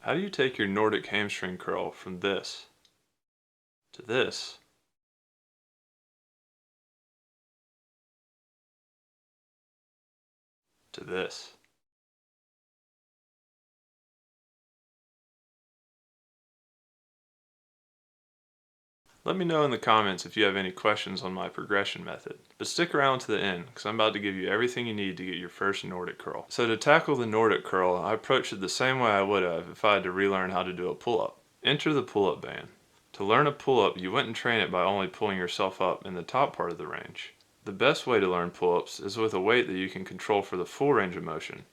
How do you take your Nordic hamstring curl from this to this to this? Let me know in the comments if you have any questions on my progression method. But stick around to the end, because I'm about to give you everything you need to get your first Nordic curl. So to tackle the Nordic curl, I approached it the same way I would have if I had to relearn how to do a pull-up. Enter the pull-up band. To learn a pull-up, you wouldn't train it by only pulling yourself up in the top part of the range. The best way to learn pull-ups is with a weight that you can control for the full range of motion,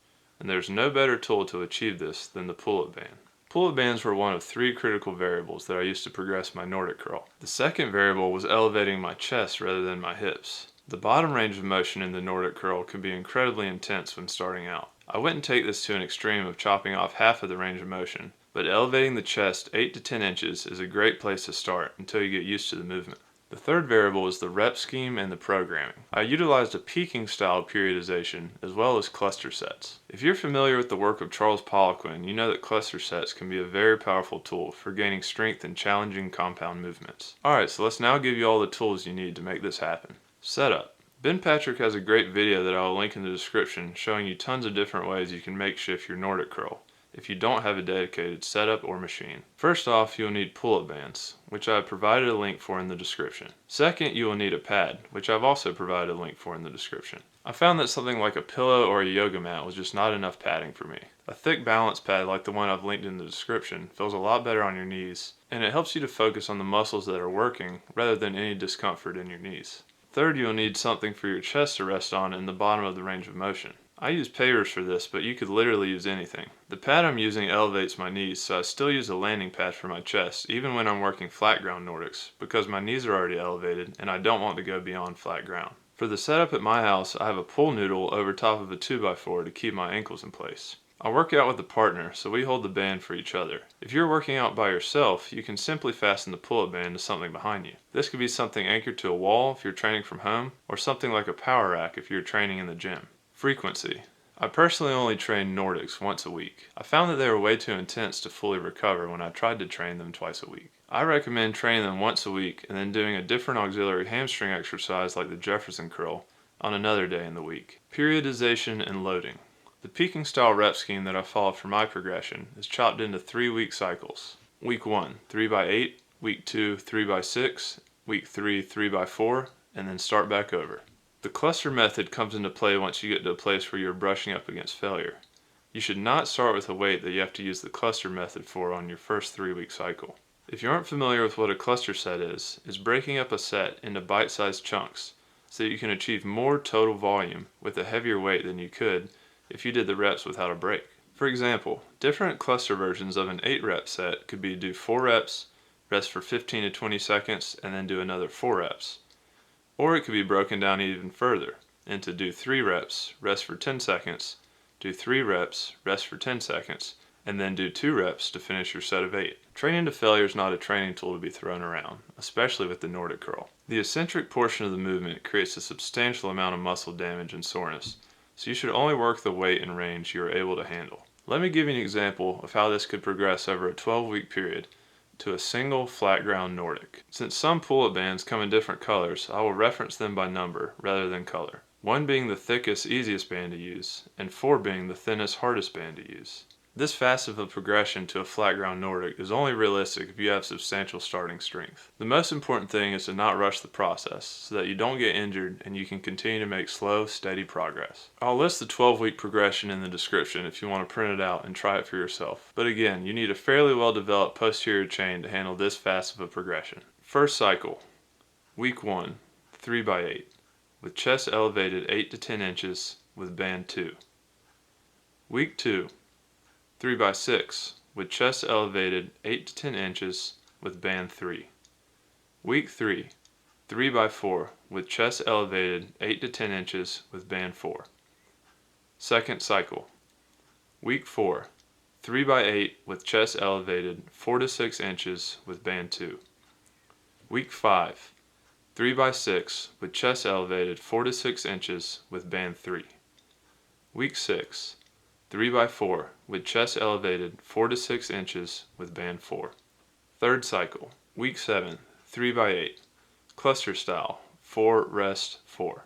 and there's no better tool to achieve this than the pull-up band. Pull-up bands were one of 3 critical variables that I used to progress my Nordic curl. The second variable was elevating my chest rather than my hips. The bottom range of motion in the Nordic curl can be incredibly intense when starting out. I wouldn't take this to an extreme of chopping off half of the range of motion, but elevating the chest 8 to 10 inches is a great place to start until you get used to the movement. The third variable is the rep scheme and the programming. I utilized a peaking style periodization as well as cluster sets. If you're familiar with the work of Charles Poliquin, you know that cluster sets can be a very powerful tool for gaining strength in challenging compound movements. Alright, so let's now give you all the tools you need to make this happen. Setup. Ben Patrick has a great video that I will link in the description showing you tons of different ways you can makeshift your Nordic curl if you don't have a dedicated setup or machine. First off, you'll need pull-up bands, which I have provided a link for in the description. Second, you will need a pad, which I've also provided a link for in the description. I found that something like a pillow or a yoga mat was just not enough padding for me. A thick balance pad like the one I've linked in the description feels a lot better on your knees, and it helps you to focus on the muscles that are working rather than any discomfort in your knees. Third, you'll need something for your chest to rest on in the bottom of the range of motion. I use pavers for this, but you could literally use anything. The pad I'm using elevates my knees, so I still use a landing pad for my chest, even when I'm working flat ground Nordics, because my knees are already elevated and I don't want to go beyond flat ground. For the setup at my house, I have a pull noodle over top of a 2x4 to keep my ankles in place. I work out with a partner, so we hold the band for each other. If you're working out by yourself, you can simply fasten the pull-up band to something behind you. This could be something anchored to a wall if you're training from home, or something like a power rack if you're training in the gym. Frequency. I personally only train Nordics once a week. I found that they were way too intense to fully recover when I tried to train them twice a week. I recommend training them once a week and then doing a different auxiliary hamstring exercise like the Jefferson curl on another day in the week. Periodization and loading. The peaking style rep scheme that I followed for my progression is chopped into 3-week cycles. Week 1, 3x8, week 2, 3x6, week 3, 3x4, and then start back over. The cluster method comes into play once you get to a place where you're brushing up against failure. You should not start with a weight that you have to use the cluster method for on your first 3-week cycle. If you aren't familiar with what a cluster set is, it's breaking up a set into bite-sized chunks so that you can achieve more total volume with a heavier weight than you could if you did the reps without a break. For example, different cluster versions of an 8-rep set could be do 4 reps, rest for 15 to 20 seconds, and then do another 4 reps. Or it could be broken down even further into do 3 reps, rest for 10 seconds, do 3 reps, rest for 10 seconds, and then do 2 reps to finish your set of 8. Training to failure is not a training tool to be thrown around, especially with the Nordic curl. The eccentric portion of the movement creates a substantial amount of muscle damage and soreness, so you should only work the weight and range you are able to handle. Let me give you an example of how this could progress over a 12-week period to a single flat ground Nordic. Since some pull-up bands come in different colors, I will reference them by number rather than color. 1 being the thickest, easiest band to use, and 4 being the thinnest, hardest band to use. This fast of a progression to a flat ground Nordic is only realistic if you have substantial starting strength. The most important thing is to not rush the process so that you don't get injured and you can continue to make slow, steady progress. I'll list the 12-week progression in the description if you want to print it out and try it for yourself. But again, you need a fairly well-developed posterior chain to handle this fast of a progression. First cycle. Week 1, 3x8, with chest elevated 8 to 10 inches with band 2. Week 2, 3x6, with chest elevated 8 to 10 inches with band 3. Week 3, 3x4, with chest elevated 8 to 10 inches with band 4. Second cycle. Week 4, 3x8, with chest elevated 4 to 6 inches with band 2. Week 5, 3x6, with chest elevated 4 to 6 inches with band 3. Week 6, 3 by 4 with chest elevated 4 to 6 inches with band 4. Third cycle, week 7, 3 by 8, cluster style, 4 rest 4,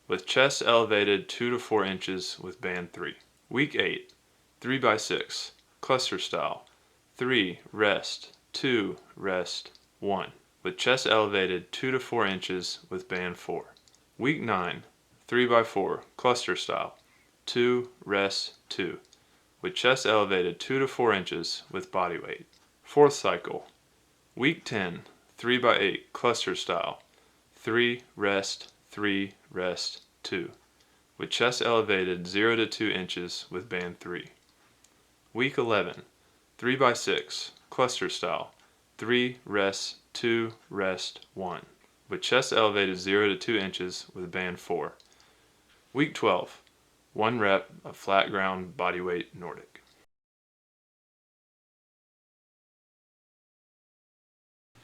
with chest elevated 2 to 4 inches with band 3. Week 8, 3 by 6, cluster style, 3 rest 2 rest 1, with chest elevated 2 to 4 inches with band 4. Week 9, 3 by 4, cluster style, 2 rest 2, with chest elevated 2 to 4 inches with body weight. Fourth cycle, week 10, 3 by 8, cluster style, 3 rest 2, with chest elevated 0 to 2 inches with band 3. Week 11, 3 by 6, cluster style, 3 rest 2 rest 1, with chest elevated 0 to 2 inches with band 4. Week 12, 1 rep of flat ground bodyweight Nordic.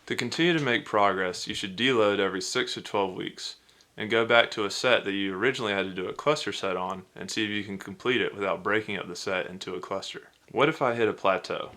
To continue to make progress, you should deload every 6 to 12 weeks and go back to a set that you originally had to do a cluster set on and see if you can complete it without breaking up the set into a cluster. What if I hit a plateau?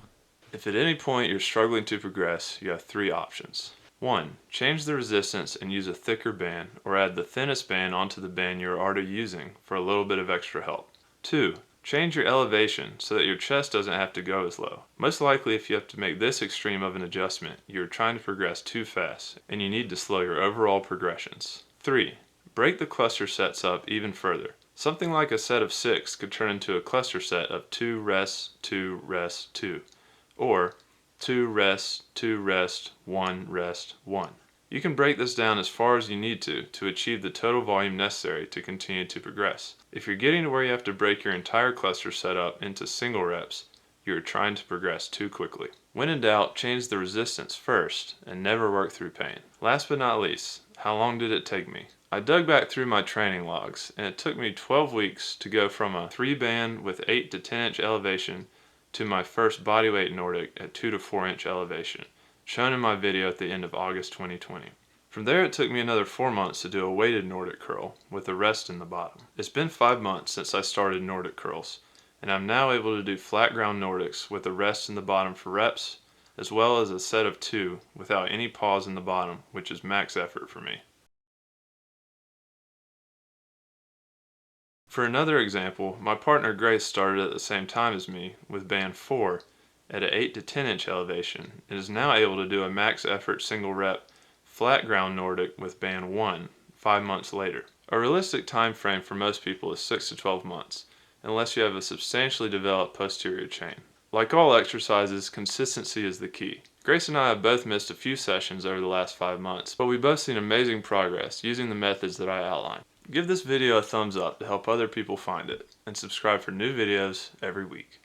If at any point you're struggling to progress, you have 3 options. 1. Change the resistance and use a thicker band, or add the thinnest band onto the band you're already using for a little bit of extra help. 2. Change your elevation so that your chest doesn't have to go as low. Most likely if you have to make this extreme of an adjustment, you're trying to progress too fast and you need to slow your overall progressions. 3. Break the cluster sets up even further. Something like a set of 6 could turn into a cluster set of 2 rest 2 rest 2, or 2 rest 2 rest 1 rest 1. You can break this down as far as you need to achieve the total volume necessary to continue to progress. If you're getting to where you have to break your entire cluster setup into single reps, you're trying to progress too quickly. When in doubt, change the resistance first and never work through pain. Last but not least, how long did it take me? I dug back through my training logs and it took me 12 weeks to go from a 3 band with 8 to 10 inch elevation to my first bodyweight Nordic at 2 to 4 inch elevation, shown in my video at the end of August 2020. From there it took me another 4 months to do a weighted Nordic curl with a rest in the bottom. It's been 5 months since I started Nordic curls, and I'm now able to do flat ground Nordics with a rest in the bottom for reps, as well as a set of 2 without any pause in the bottom, which is max effort for me. For another example, my partner Grace started at the same time as me with band 4 at an 8 to 10 inch elevation and is now able to do a max effort single rep flat ground Nordic with band 1 5 months later. A realistic time frame for most people is 6 to 12 months, unless you have a substantially developed posterior chain. Like all exercises, consistency is the key. Grace and I have both missed a few sessions over the last 5 months, but we've both seen amazing progress using the methods that I outlined. Give this video a thumbs up to help other people find it, and subscribe for new videos every week.